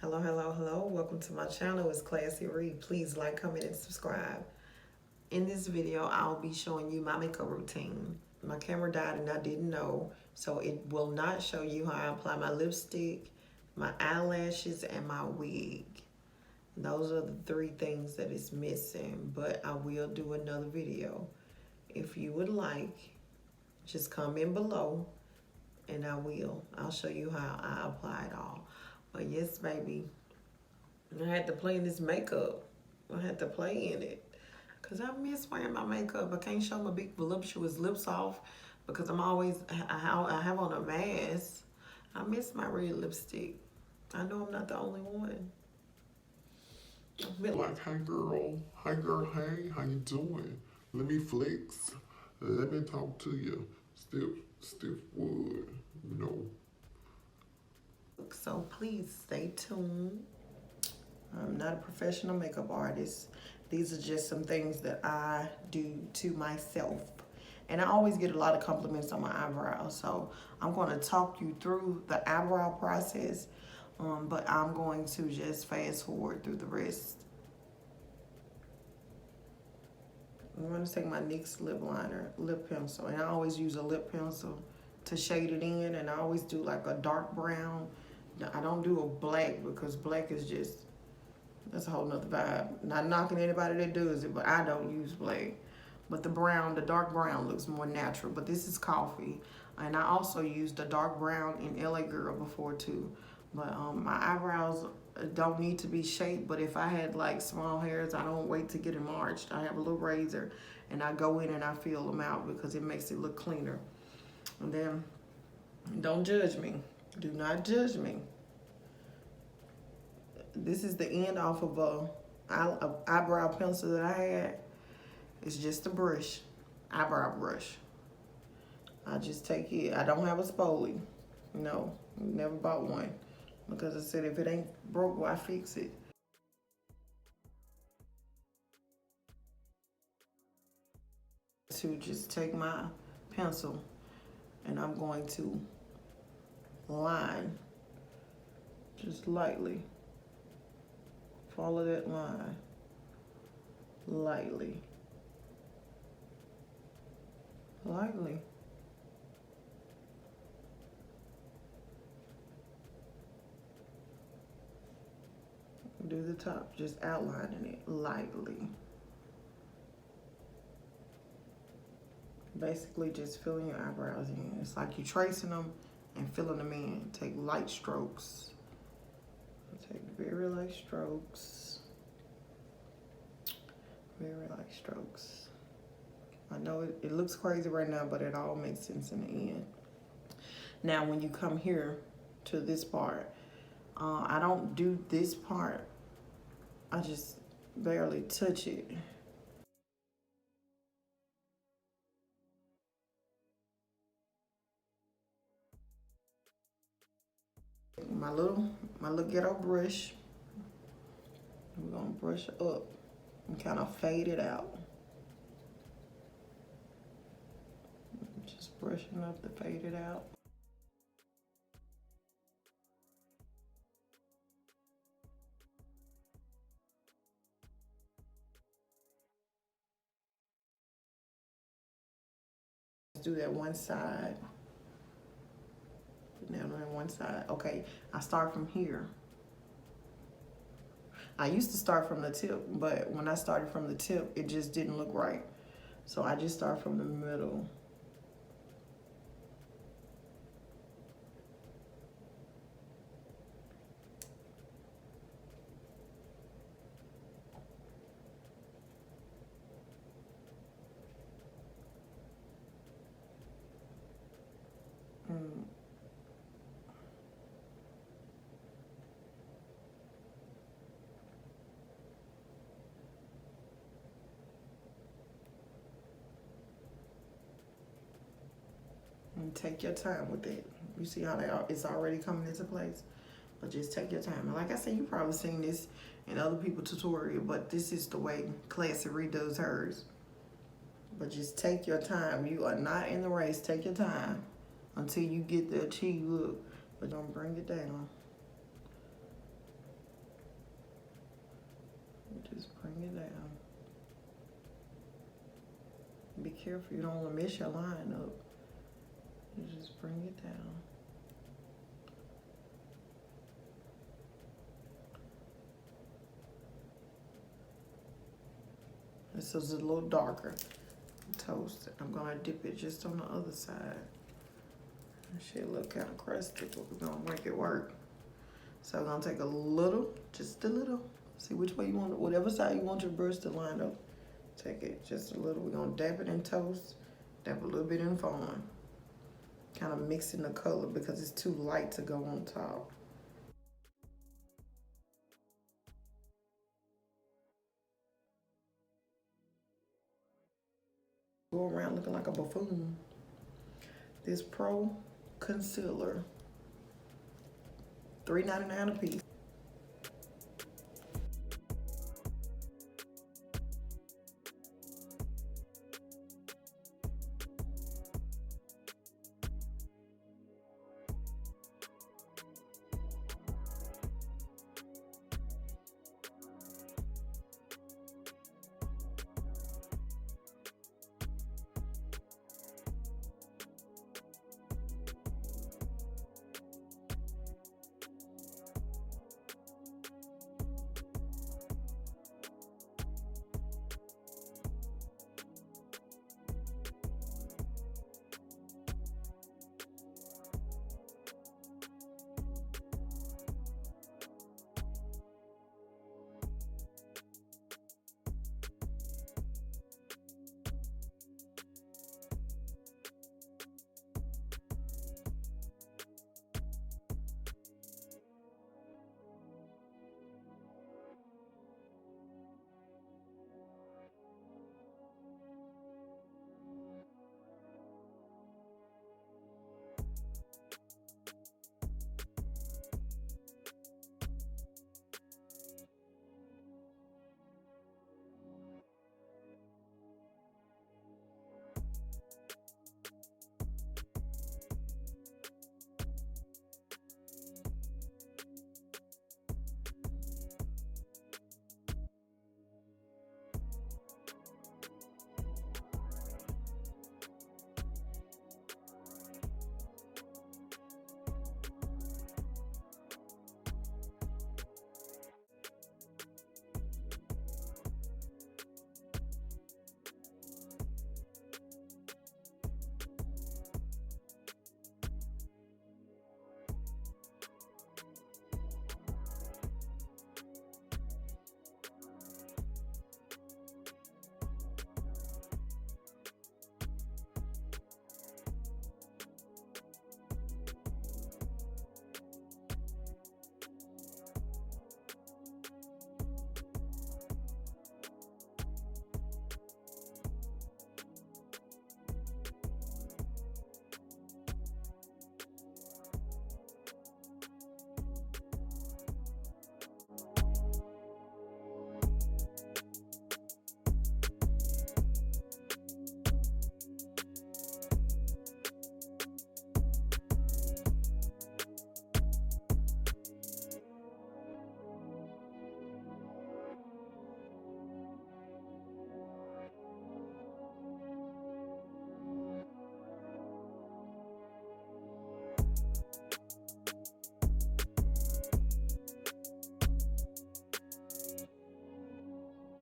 Hello, hello, hello. Welcome to my channel. It's Classy Reed. Please like, comment, and subscribe. In this video, I'll be showing you my makeup routine. My camera died and I didn't know, so it will not show you how I apply my lipstick, my eyelashes, and my wig. Those are the three things that is missing, but I will do another video. If you would like, just comment below and I'll show you how I apply it all. But yes, baby, I had to play in this makeup. I had to play in it. Because I miss wearing my makeup. I can't show my big voluptuous lips off because I have on a mask. I miss my red lipstick. I know I'm not the only one. Like, hi girl, hey, how you doing? Let me flex. Let me talk to you. Stiff wood, you know. So please stay tuned. I'm not a professional makeup artist. These are just some things that I do to myself. And I always get a lot of compliments on my eyebrows. So I'm going to talk you through the eyebrow process, but I'm going to just fast forward through the rest. I'm going to take my NYX lip pencil, and I always use a lip pencil to shade it in, and I always do like a dark brown. I don't do a black because black is just, that's a whole nother vibe. Not knocking anybody that does it, but I don't use black. But the dark brown looks more natural, but this is coffee. And I also used the dark brown in LA Girl before too. But my eyebrows don't need to be shaped, but if I had like small hairs, I don't wait to get them arched. I have a little razor and I go in and I fill them out because it makes it look cleaner. And then, don't judge me. Do not judge me. This is the end off of a eyebrow pencil that I had. It's just a brush, eyebrow brush. I just take it. I don't have a spoolie. No, never bought one. Because I said if it ain't broke, why fix it? To just take my pencil and I'm going to line just lightly. Follow that line lightly. Lightly. Do the top, just outlining it lightly. Basically just filling your eyebrows in. It's like you're tracing them and filling them in. Take light strokes. Take very light strokes. Very light strokes. I know it looks crazy right now, but it all makes sense in the end. Now, when you come here to this part, I don't do this part. I just barely touch it. My little ghetto brush. We're gonna brush up and kind of fade it out. Just brushing up to fade it out. Let's do that one side. Now on one side. Okay, I start from here. I used to start from the tip, but when I started from the tip, it just didn't look right. So I just start from the middle. And take your time with it. You see how it's already coming into place? But just take your time. And like I said, you probably seen this in other people's tutorial, but this is the way Classy redoes hers. But just take your time. You are not in the race. Take your time until you get the achieved look. But don't bring it down. Just bring it down. Be careful, you don't want to mess your line up. You just bring it down. This is a little darker. Toast. I'm gonna dip it just on the other side. It should look kind of crusty, but we're gonna make it work. So I'm gonna take a little, just a little. See which way you want it, whatever side you want your brush to line up. Take it just a little. We're gonna dab it in Toast, dab a little bit in Fawn. Kind of mixing the color because it's too light to go on top. Go around looking like a buffoon. This Pro Concealer, $3.99 a piece.